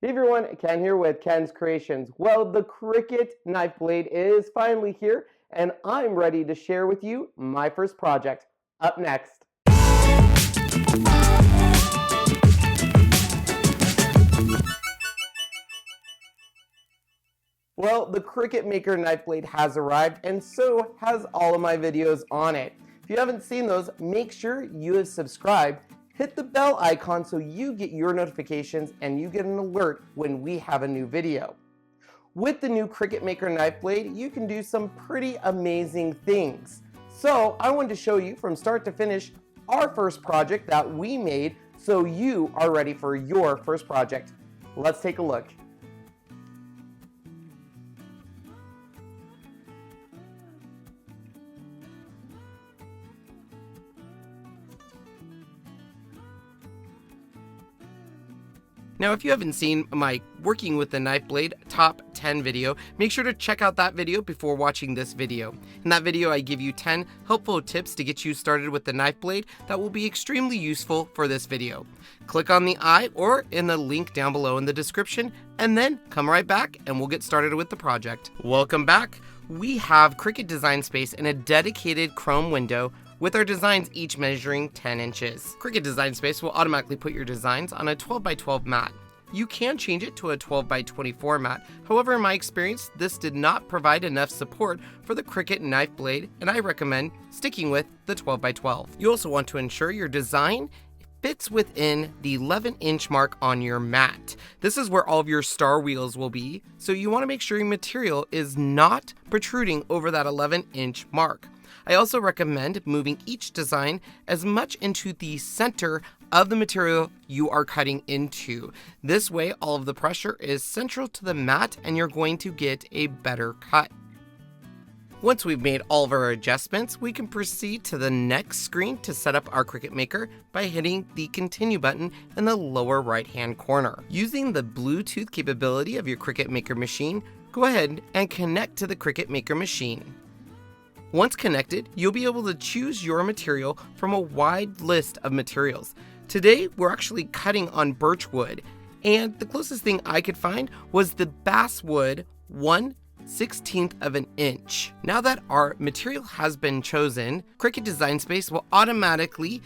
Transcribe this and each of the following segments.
Hey everyone, Ken here with Ken's Creations. Well, the Cricut knife blade is finally here, and I'm ready to share with you my first project. Up next. Well, the Cricut Maker knife blade has arrived, and so has all of my videos on it. If you haven't seen those, make sure you have subscribed. Hit the bell icon so you get your notifications and you get an alert when we have a new video. With the new Cricut Maker knife blade, you can do some pretty amazing things. So I wanted to show you from start to finish our first project that we made so you are ready for your first project. Let's take a look. Now, if you haven't seen my working with the knife blade top 10 video, make sure to check out that video before watching this video. In that video, I give you 10 helpful tips to get you started with the knife blade that will be extremely useful for this video. Click on the I or in the link down below in the description, and then come right back and we'll get started with the project. Welcome back. We have Cricut Design Space in a dedicated Chrome window with our designs each measuring 10 inches. Cricut Design Space will automatically put your designs on a 12x12 mat. You can change it to a 12x24 mat. However, in my experience, this did not provide enough support for the Cricut knife blade, and I recommend sticking with the 12x12. You also want to ensure your design fits within the 11-inch mark on your mat. This is where all of your star wheels will be, so you want to make sure your material is not protruding over that 11-inch mark. I also recommend moving each design as much into the center of the material you are cutting into. This way, all of the pressure is central to the mat and you're going to get a better cut. Once we've made all of our adjustments, we can proceed to the next screen to set up our Cricut Maker by hitting the Continue button in the lower right-hand corner. Using the Bluetooth capability of your Cricut Maker machine, go ahead and connect to the Cricut Maker machine. Once connected, you'll be able to choose your material from a wide list of materials. Today, we're actually cutting on birch wood, and the closest thing I could find was the basswood 1/16 of an inch. Now that our material has been chosen, Cricut Design Space will automatically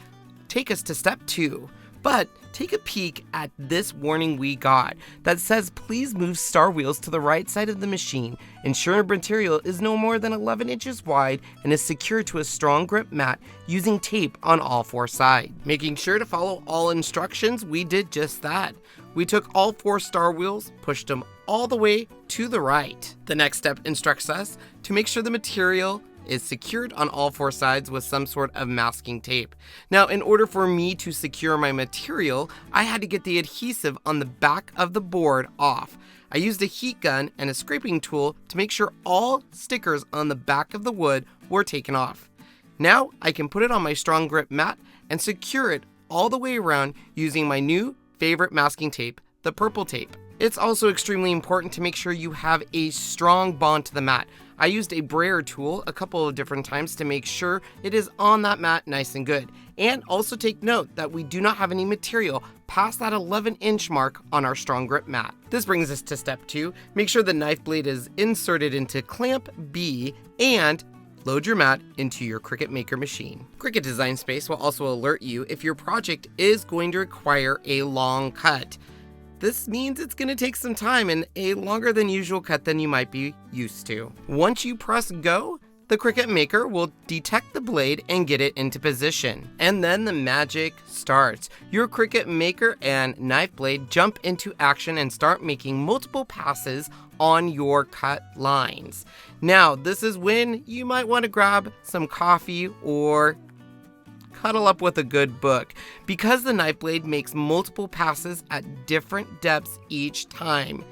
take us to step 2. But take a peek at this warning we got that says please move star wheels to the right side of the machine. Ensure material is no more than 11 inches wide and is secured to a strong grip mat using tape on all 4 sides. Making sure to follow all instructions, we did just that. We took all 4 star wheels, pushed them all the way to the right. The next step instructs us to make sure the material is secured on all 4 sides with some sort of masking tape. Now, in order for me to secure my material, I had to get the adhesive on the back of the board off. I used a heat gun and a scraping tool to make sure all stickers on the back of the wood were taken off. Now, I can put it on my strong grip mat and secure it all the way around using my new favorite masking tape, the purple tape. It's also extremely important to make sure you have a strong bond to the mat. I used a brayer tool a couple of different times to make sure it is on that mat nice and good. And also take note that we do not have any material past that 11-inch mark on our strong grip mat. This brings us to step 2. Make sure the knife blade is inserted into clamp B and load your mat into your Cricut Maker machine. Cricut Design Space will also alert you if your project is going to require a long cut. This means it's going to take some time and a longer than usual cut than you might be used to. Once you press go, the Cricut Maker will detect the blade and get it into position. And then the magic starts. Your Cricut Maker and knife blade jump into action and start making multiple passes on your cut lines. Now, this is when you might want to grab some coffee or cuddle up with a good book. Because the knife blade makes multiple passes at different depths each time,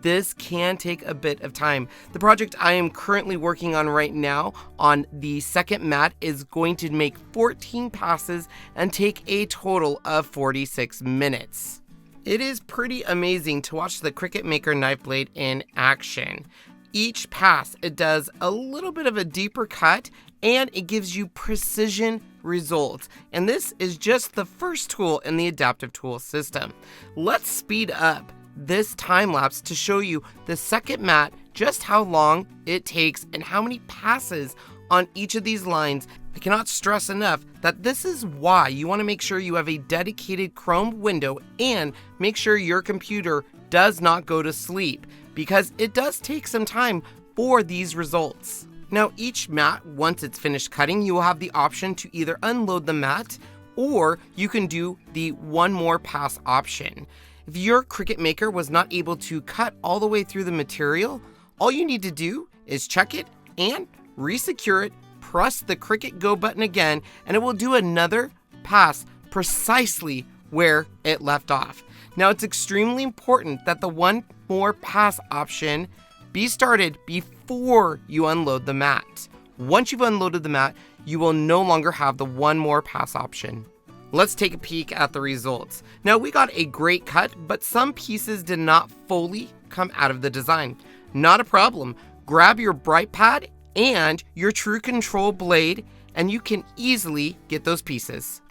this can take a bit of time. The project I am currently working on right now on the second mat is going to make 14 passes and take a total of 46 minutes. It is pretty amazing to watch the Cricut Maker knife blade in action. Each pass, it does a little bit of a deeper cut and it gives you precision results. And this is just the first tool in the adaptive tool system. Let's speed up this time lapse to show you the second mat, just how long it takes and how many passes on each of these lines. I cannot stress enough that this is why you want to make sure you have a dedicated Chrome window and make sure your computer does not go to sleep, because it does take some time for these results. Now each mat, once it's finished cutting, you will have the option to either unload the mat or you can do the one more pass option. If your Cricut Maker was not able to cut all the way through the material, all you need to do is check it and resecure it, press the Cricut Go button again, and it will do another pass precisely where it left off. Now it's extremely important that the one more pass option be started before you unload the mat. Once you've unloaded the mat, you will no longer have the one more pass option. Let's take a peek at the results. Now we got a great cut, but some pieces did not fully come out of the design. Not a problem. Grab your bright pad and your True Control blade and you can easily get those pieces.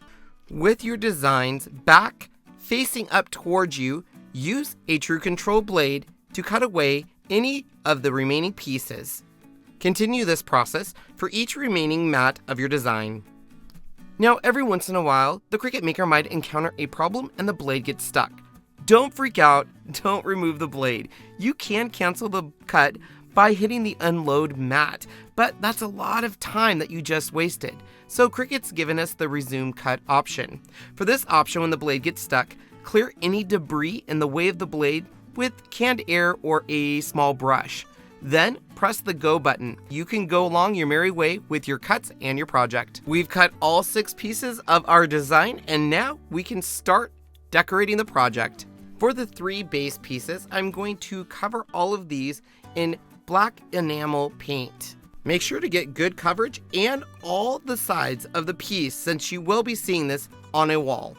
With your designs back facing up towards you, use a True Control blade to cut away any of the remaining pieces. Continue this process for each remaining mat of your design. Now, every once in a while, the Cricut Maker might encounter a problem and the blade gets stuck. Don't freak out, don't remove the blade. You can cancel the cut by hitting the unload mat, but that's a lot of time that you just wasted. So Cricut's given us the resume cut option. For this option, when the blade gets stuck, clear any debris in the way of the blade with canned air or a small brush. Then press the go button. You can go along your merry way with your cuts and your project. We've cut all 6 pieces of our design and now we can start decorating the project. For the 3 base pieces, I'm going to cover all of these in black enamel paint. Make sure to get good coverage and all the sides of the piece since you will be seeing this on a wall.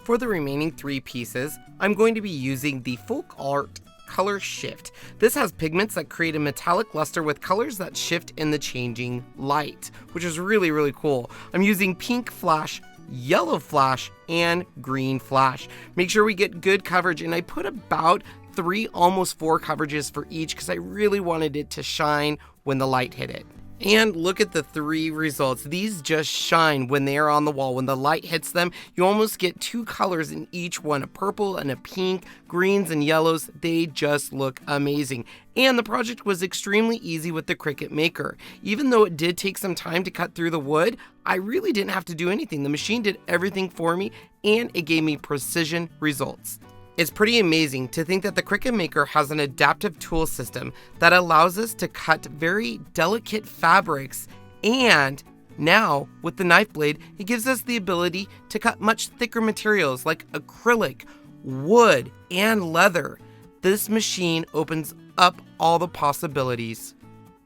For the remaining 3 pieces, I'm going to be using the Folk Art Color Shift. This has pigments that create a metallic luster with colors that shift in the changing light, which is really, really cool. I'm using pink flash, yellow flash, and green flash. Make sure we get good coverage, and I put about 3, almost 4 coverages for each because I really wanted it to shine when the light hit it. And look at the 3 results. These just shine when they are on the wall. When the light hits them, you almost get 2 colors in each one, a purple and a pink, greens and yellows. They just look amazing. And the project was extremely easy with the Cricut Maker. Even though it did take some time to cut through the wood, I really didn't have to do anything. The machine did everything for me and it gave me precision results. It's pretty amazing to think that the Cricut Maker has an adaptive tool system that allows us to cut very delicate fabrics, and now with the knife blade, it gives us the ability to cut much thicker materials like acrylic, wood, and leather. This machine opens up all the possibilities.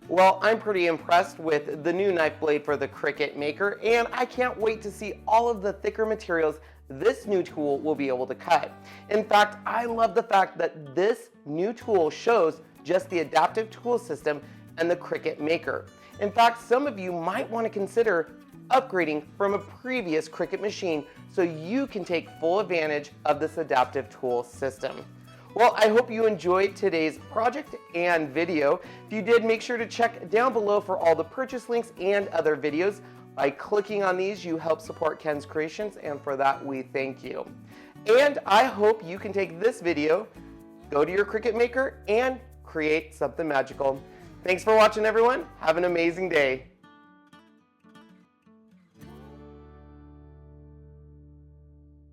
Well, I'm pretty impressed with the new knife blade for the Cricut Maker, and I can't wait to see all of the thicker materials this new tool will be able to cut. In fact, I love the fact that this new tool shows just the adaptive tool system and the Cricut Maker. In fact, some of you might want to consider upgrading from a previous Cricut machine so you can take full advantage of this adaptive tool system. Well, I hope you enjoyed today's project and video. If you did, make sure to check down below for all the purchase links and other videos. By clicking on these, you help support Ken's Creations, and for that, we thank you. And I hope you can take this video, go to your Cricut Maker, and create something magical. Thanks for watching, everyone. Have an amazing day.